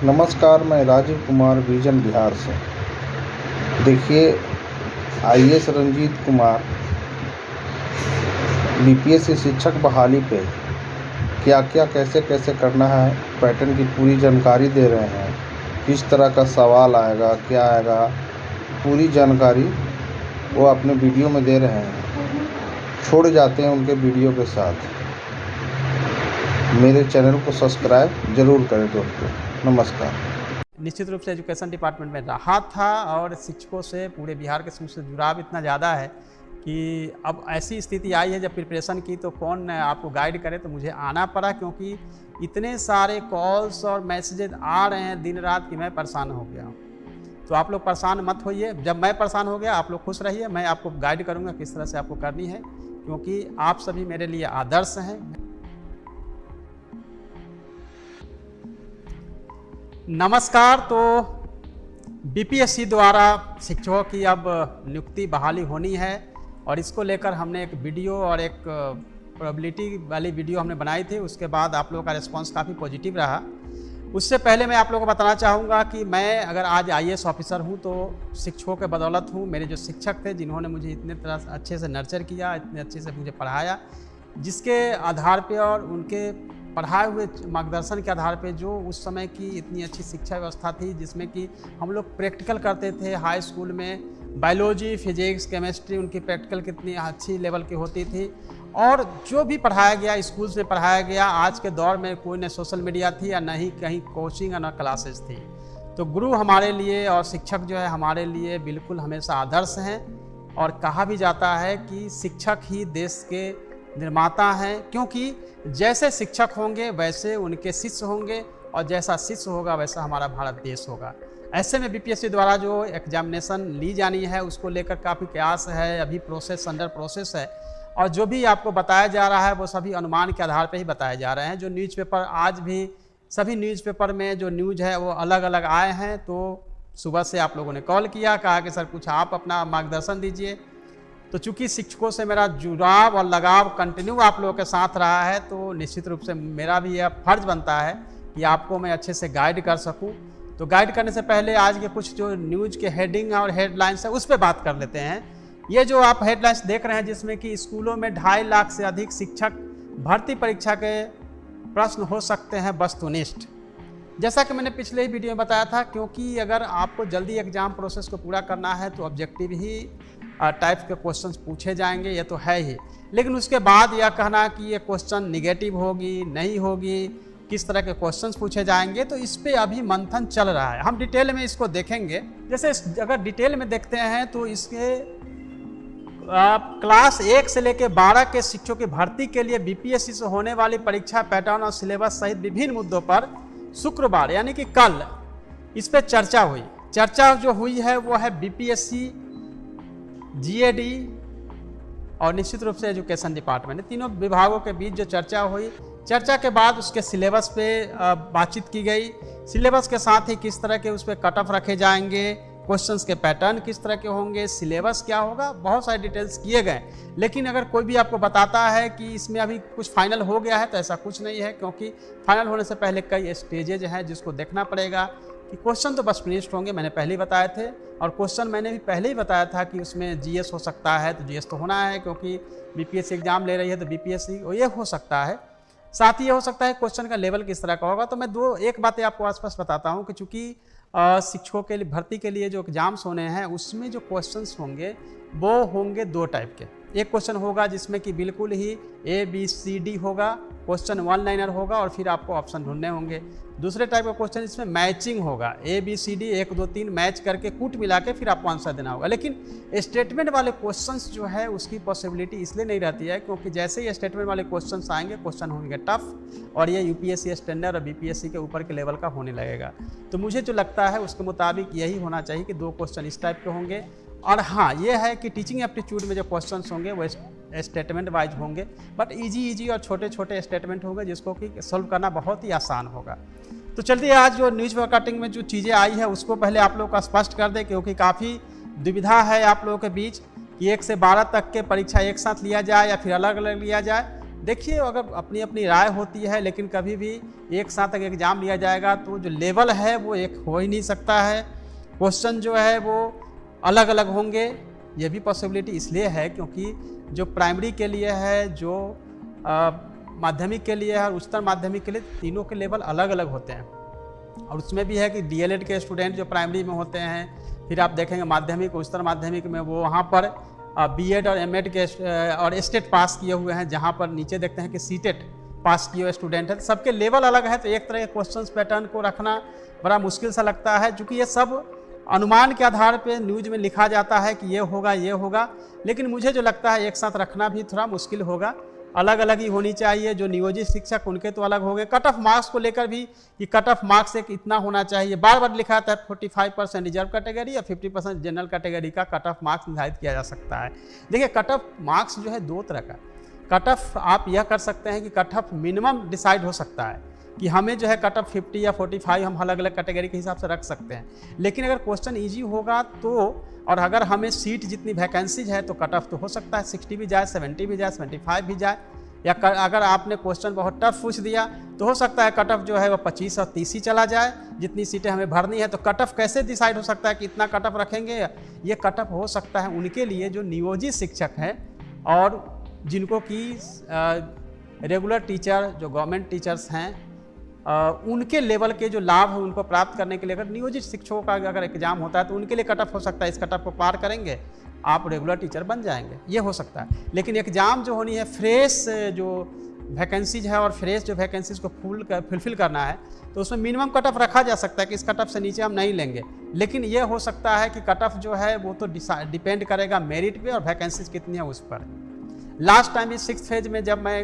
नमस्कार, मैं राजीव कुमार विजन बिहार से। देखिए, आईएएस रंजीत कुमार बीपीएससी शिक्षक बहाली पे क्या क्या कैसे कैसे करना है, पैटर्न की पूरी जानकारी दे रहे हैं। किस तरह का सवाल आएगा, क्या आएगा, पूरी जानकारी वो अपने वीडियो में दे रहे हैं। छोड़ जाते हैं उनके वीडियो के साथ। मेरे चैनल को सब्सक्राइब ज़रूर करें दोस्तों। नमस्कार। निश्चित रूप से एजुकेशन डिपार्टमेंट में रहा था और शिक्षकों से पूरे बिहार के से जुड़ाव इतना ज़्यादा है कि अब ऐसी स्थिति आई है जब प्रिपरेशन की तो कौन आपको गाइड करे, तो मुझे आना पड़ा क्योंकि इतने सारे कॉल्स और मैसेजेस आ रहे हैं दिन रात कि मैं परेशान हो गया हूँ। तो आप लोग परेशान मत होइए। जब मैं परेशान हो गया, आप लोग खुश रहिए। मैं आपको गाइड करूँगा किस तरह से आपको करनी है, क्योंकि आप सभी मेरे लिए आदर्श हैं। नमस्कार। तो बीपीएससी द्वारा शिक्षकों की अब नियुक्ति बहाली होनी है और इसको लेकर हमने एक वीडियो और एक प्रोबेबिलिटी वाली वीडियो हमने बनाई थी। उसके बाद आप लोगों का रिस्पांस काफ़ी पॉजिटिव रहा। उससे पहले मैं आप लोगों को बताना चाहूँगा कि मैं अगर आज आईएएस ऑफिसर हूँ तो शिक्षकों के बदौलत हूँ। मेरे जो शिक्षक थे जिन्होंने मुझे इतने तरह अच्छे से नर्चर किया, इतने अच्छे से मुझे पढ़ाया, जिसके आधार पे और उनके पढ़ाए हुए मार्गदर्शन के आधार पे जो उस समय की इतनी अच्छी शिक्षा व्यवस्था थी, जिसमें कि हम लोग प्रैक्टिकल करते थे। हाई स्कूल में बायोलॉजी, फिजिक्स, केमिस्ट्री उनकी प्रैक्टिकल कितनी अच्छी लेवल की होती थी और जो भी पढ़ाया गया स्कूल से पढ़ाया गया। आज के दौर में कोई न सोशल मीडिया थी या न ही कहीं कोचिंग और न क्लासेस थी। तो गुरु हमारे लिए और शिक्षक जो है हमारे लिए बिल्कुल हमेशा आदर्श हैं और कहा भी जाता है कि शिक्षक ही देश के निर्माता हैं, क्योंकि जैसे शिक्षक होंगे वैसे उनके शिष्य होंगे और जैसा शिष्य होगा वैसा हमारा भारत देश होगा। ऐसे में बीपीएससी द्वारा जो एग्जामिनेशन ली जानी है उसको लेकर काफ़ी प्रयास है, अभी प्रोसेस अंडर प्रोसेस है और जो भी आपको बताया जा रहा है वो सभी अनुमान के आधार पर ही बताए जा रहे हैं। जो न्यूज़पेपर आज भी सभी न्यूज़पेपर में जो न्यूज़ है वो अलग अलग आए हैं। तो सुबह से आप लोगों ने कॉल किया, कहा कि सर कुछ आप अपना मार्गदर्शन दीजिए। तो चूंकि शिक्षकों से मेरा जुड़ाव और लगाव कंटिन्यू आप लोगों के साथ रहा है, तो निश्चित रूप से मेरा भी यह फर्ज बनता है कि आपको मैं अच्छे से गाइड कर सकूं। तो गाइड करने से पहले आज के कुछ जो न्यूज़ के हेडिंग और हेडलाइंस है उस पर बात कर लेते हैं। ये जो आप हेडलाइंस देख रहे हैं जिसमें कि स्कूलों में 2.5 लाख से अधिक शिक्षक भर्ती परीक्षा के प्रश्न हो सकते हैं वस्तुनिष्ठ। जैसा कि मैंने पिछले ही वीडियो में बताया था, क्योंकि अगर आपको जल्दी एग्जाम प्रोसेस को पूरा करना है तो ऑब्जेक्टिव ही टाइप के क्वेश्चंस पूछे जाएंगे, ये तो है ही। लेकिन उसके बाद यह कहना कि ये क्वेश्चन निगेटिव होगी नहीं होगी, किस तरह के क्वेश्चंस पूछे जाएंगे, तो इस पे अभी मंथन चल रहा है। हम डिटेल में इसको देखेंगे। जैसे अगर डिटेल में देखते हैं तो इसके क्लास 1 से लेकर 12 के शिक्षकों की भर्ती के लिए बीपीएससी से होने वाली परीक्षा पैटर्न और सिलेबस सहित विभिन्न मुद्दों पर शुक्रवार यानी कि कल इस पर चर्चा हुई। चर्चा जो हुई है वो है बीपीएससी, जीएडी और निश्चित रूप से एजुकेशन डिपार्टमेंट, तीनों विभागों के बीच जो चर्चा हुई। चर्चा के बाद उसके सिलेबस पे बातचीत की गई। सिलेबस के साथ ही किस तरह के उस पर कट ऑफ रखे जाएंगे, क्वेश्चंस के पैटर्न किस तरह के होंगे, सिलेबस क्या होगा, बहुत सारे डिटेल्स किए गए। लेकिन अगर कोई भी आपको बताता है कि इसमें अभी कुछ फाइनल हो गया है तो ऐसा कुछ नहीं है, क्योंकि फाइनल होने से पहले कई स्टेजेज हैं जिसको देखना पड़ेगा। कि क्वेश्चन तो बस फिनिश्ड होंगे, मैंने पहले ही बताए थे। और क्वेश्चन मैंने भी पहले ही बताया था कि उसमें जीएस हो सकता है, तो जीएस तो होना है क्योंकि बीपीएससी एग्जाम ले रही है तो बीपीएससी ये हो सकता है। साथ ही ये हो सकता है क्वेश्चन का लेवल किस तरह का होगा। तो मैं एक बातें आपको आसपास बताता हूँ कि चूँकि शिक्षकों के लिए भर्ती के लिए जो एग्जाम्स होने हैं उसमें जो क्वेश्चंस होंगे वो होंगे 2 टाइप के। एक क्वेश्चन होगा जिसमें कि बिल्कुल ही ABCD होगा, क्वेश्चन 1 लाइनर होगा और फिर आपको ऑप्शन ढूंढने होंगे। दूसरे टाइप का क्वेश्चन इसमें मैचिंग होगा, ABCD 1 2 3 मैच करके कूट मिला के फिर आपको आंसर देना होगा। लेकिन स्टेटमेंट वाले क्वेश्चंस जो है उसकी पॉसिबिलिटी इसलिए नहीं रहती है क्योंकि जैसे ही स्टेटमेंट वाले क्वेश्चंस आएंगे क्वेश्चन होंगे टफ और ये यूपीएससी स्टैंडर्ड और बीपीएससी के ऊपर के लेवल का होने लगेगा। तो मुझे जो लगता है उसके मुताबिक यही होना चाहिए कि 2 क्वेश्चन इस टाइप के होंगे। और हाँ, ये है कि टीचिंग एप्टीट्यूड में जो क्वेश्चंस होंगे वो स्टेटमेंट वाइज होंगे, बट इजी और छोटे छोटे स्टेटमेंट होंगे जिसको कि सॉल्व करना बहुत ही आसान होगा। तो चलिए आज जो न्यूज़ मार्केटिंग में जो चीज़ें आई है उसको पहले आप लोगों का स्पष्ट कर दें, क्योंकि काफ़ी दुविधा है आप लोगों के बीच कि 1 से 12 तक के परीक्षा एक साथ लिया जाए या फिर अलग अलग लिया जाए। देखिए, अगर अपनी अपनी राय होती है, लेकिन कभी भी एक साथ अगर एग्ज़ाम लिया जाएगा तो जो लेवल है वो एक हो ही नहीं सकता है। क्वेश्चन जो है वो अलग अलग होंगे। ये भी पॉसिबिलिटी इसलिए है क्योंकि जो प्राइमरी के लिए है, जो माध्यमिक के लिए है और उच्चतर माध्यमिक के लिए, तीनों के लेवल अलग अलग होते हैं। और उसमें भी है कि डीएलएड के स्टूडेंट जो प्राइमरी में होते हैं, फिर आप देखेंगे माध्यमिक उच्चतर माध्यमिक में वो वहाँ पर बीएड और एमएड के और स्टेट पास किए हुए हैं, जहाँ पर नीचे देखते हैं कि सीटेट पास किए हुए स्टूडेंट हैं। सबके लेवल अलग है, तो एक तरह के क्वेश्चन पैटर्न को रखना बड़ा मुश्किल सा लगता है, क्योंकि ये सब अनुमान के आधार पे न्यूज में लिखा जाता है कि ये होगा, लेकिन मुझे जो लगता है एक साथ रखना भी थोड़ा मुश्किल होगा। अलग अलग ही होनी चाहिए। जो नियोजित शिक्षक उनके तो अलग हो गए। कट ऑफ मार्क्स को लेकर भी कि कट ऑफ मार्क्स एक इतना होना चाहिए, बार बार लिखा था 45% रिजर्व कैटेगरी या 50% जनरल कैटेगरी का कट ऑफ मार्क्स निर्धारित किया जा सकता है। देखिए, कट ऑफ मार्क्स जो है दो तरह का। कट ऑफ आप यह कर सकते हैं कि कट ऑफ मिनिमम डिसाइड हो सकता है कि हमें जो है कट ऑफ 50 या 45 हम अलग अलग कैटेगरी के हिसाब से रख सकते हैं। लेकिन अगर क्वेश्चन ईजी होगा तो, और अगर हमें सीट जितनी वैकेंसीज है तो कट ऑफ तो हो सकता है 60 भी जाए, 70 भी जाए, 75 भी जाए। या अगर आपने क्वेश्चन बहुत टफ पूछ दिया तो हो सकता है कट ऑफ जो है वो 25 और 30 ही चला जाए, जितनी सीटें हमें भरनी है। तो कट ऑफ कैसे डिसाइड हो सकता है कि इतना कट ऑफ रखेंगे? ये कट ऑफ हो सकता है उनके लिए जो नियोजित शिक्षक हैं और जिनको कि रेगुलर टीचर, जो गवर्नमेंट टीचर्स हैं, उनके लेवल के जो लाभ है उनको प्राप्त करने के लिए अगर नियोजित शिक्षकों का अगर एग्जाम होता है तो उनके लिए कट ऑफ हो सकता है। इस कट ऑफ को पार करेंगे आप रेगुलर टीचर बन जाएंगे, ये हो सकता है। लेकिन एग्ज़ाम जो होनी है, फ्रेश जो वैकेंसीज है और फ्रेश जो वैकेंसीज को फुलफिल करना है, तो उसमें मिनिमम कट ऑफ रखा जा सकता है कि इस कट ऑफ से नीचे हम नहीं लेंगे। लेकिन ये हो सकता है कि कट ऑफ जो है वो तो डिपेंड करेगा मेरिट पे और वैकेंसीज कितनी है उस पर। लास्ट टाइम इस 6th फेज में जब मैं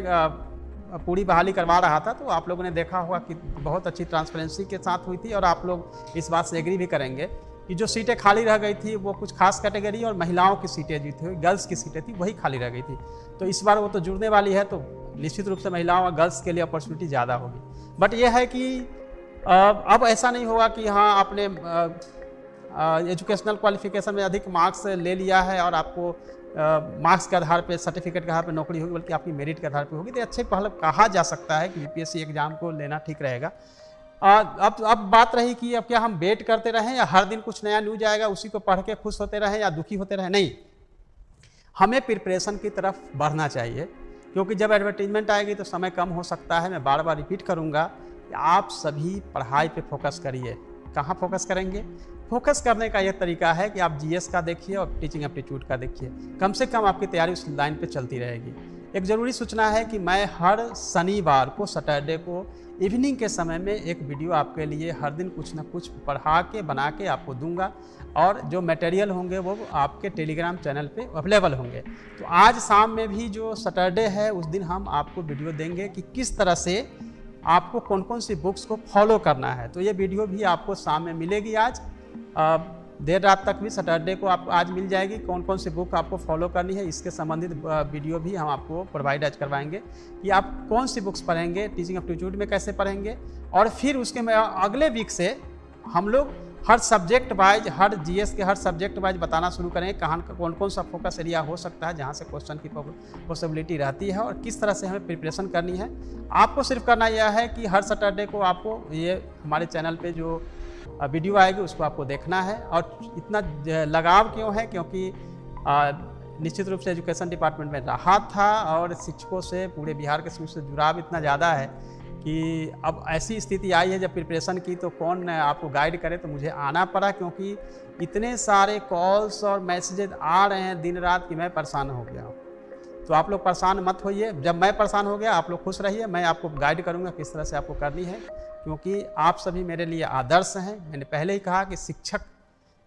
पूरी बहाली करवा रहा था तो आप लोगों ने देखा होगा कि बहुत अच्छी ट्रांसपेरेंसी के साथ हुई थी। और आप लोग इस बात से एग्री भी करेंगे कि जो सीटें खाली रह गई थी वो कुछ खास कैटेगरी और महिलाओं की सीटें जो थी, गर्ल्स की सीटें थी, वही खाली रह गई थी। तो इस बार वो तो जुड़ने वाली है, तो निश्चित रूप से महिलाओं और गर्ल्स के लिए अपॉर्चुनिटी ज़्यादा होगी। बट ये है कि अब ऐसा नहीं होगा कि हाँ आपने एजुकेशनल क्वालिफिकेशन में अधिक मार्क्स ले लिया है और आपको मार्क्स के आधार पे, सर्टिफिकेट के आधार पे नौकरी होगी, बल्कि आपकी मेरिट के आधार पे होगी। तो अच्छे पहले कहा जा सकता है कि यूपीएससी एग्जाम को लेना ठीक रहेगा। अब बात रही कि अब क्या हम वेट करते रहें या हर दिन कुछ नया न्यूज आएगा उसी को पढ़ के खुश होते रहें या दुखी होते रहें? नहीं, हमें प्रिपरेशन की तरफ बढ़ना चाहिए, क्योंकि जब एडवर्टीजमेंट आएगी तो समय कम हो सकता है। मैं बार बार रिपीट करूंगा कि आप सभी पढ़ाई पे फोकस करिए। कहाँ फोकस करेंगे? फोकस करने का यह तरीका है कि आप जीएस का देखिए और टीचिंग एप्टीट्यूड का देखिए। कम से कम आपकी तैयारी उस लाइन पे चलती रहेगी। एक ज़रूरी सूचना है कि मैं हर शनिवार को, सैटरडे को इवनिंग के समय में एक वीडियो आपके लिए हर दिन कुछ ना कुछ पढ़ा के बना के आपको दूंगा, और जो मटेरियल होंगे वो आपके टेलीग्राम चैनल पे अवेलेबल होंगे। तो आज शाम में भी जो सैटरडे है उस दिन हम आपको वीडियो देंगे कि किस तरह से आपको कौन कौन सी बुक्स को फॉलो करना है। तो ये वीडियो भी आपको शाम में मिलेगी। आज देर रात तक भी सैटरडे को आप आज मिल जाएगी। कौन कौन सी बुक आपको फॉलो करनी है इसके संबंधित वीडियो भी हम आपको प्रोवाइड आज करवाएंगे कि आप कौन सी बुक्स पढ़ेंगे, टीचिंग एप्टीट्यूड में कैसे पढ़ेंगे। और फिर उसके में अगले वीक से हम लोग हर सब्जेक्ट वाइज, हर जीएस के हर सब्जेक्ट वाइज बताना शुरू करेंगे कहाँ कौन कौन सा फोकस एरिया हो सकता है जहाँ से क्वेश्चन की पॉसिबिलिटी रहती है और किस तरह से हमें प्रिपरेशन करनी है। आपको सिर्फ करना यह है कि हर सैटरडे को आपको ये हमारे चैनल पे जो वीडियो आएगी उसको आपको देखना है। और इतना लगाव क्यों है? क्योंकि निश्चित रूप से एजुकेशन डिपार्टमेंट में रहा था और शिक्षकों से, पूरे बिहार के शिक्षकों से जुड़ाव इतना ज़्यादा है कि अब ऐसी स्थिति आई है जब प्रिपरेशन की तो कौन आपको गाइड करे, तो मुझे आना पड़ा, क्योंकि इतने सारे कॉल्स और मैसेजेस आ रहे हैं दिन रात कि मैं परेशान हो गया हूँ। तो आप लोग परेशान मत होइए। जब मैं परेशान हो गया आप लोग खुश रहिए। मैं आपको गाइड करूँगा किस तरह से आपको करनी है, क्योंकि आप सभी मेरे लिए आदर्श हैं। मैंने पहले ही कहा कि शिक्षक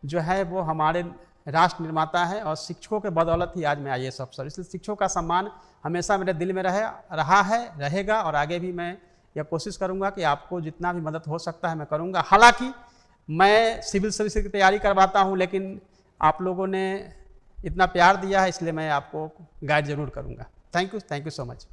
जो है वो हमारे राष्ट्र निर्माता है और शिक्षकों के बदौलत ही आज मैं IAS अफसर। इसलिए शिक्षकों का सम्मान हमेशा मेरे दिल में रहा है, रहेगा, और आगे भी मैं यह कोशिश करूंगा कि आपको जितना भी मदद हो सकता है मैं करूंगा। हालांकि मैं सिविल सर्विस की तैयारी करवाता हूं, लेकिन आप लोगों ने इतना प्यार दिया है इसलिए मैं आपको गाइड जरूर करूंगा। Thank you so much.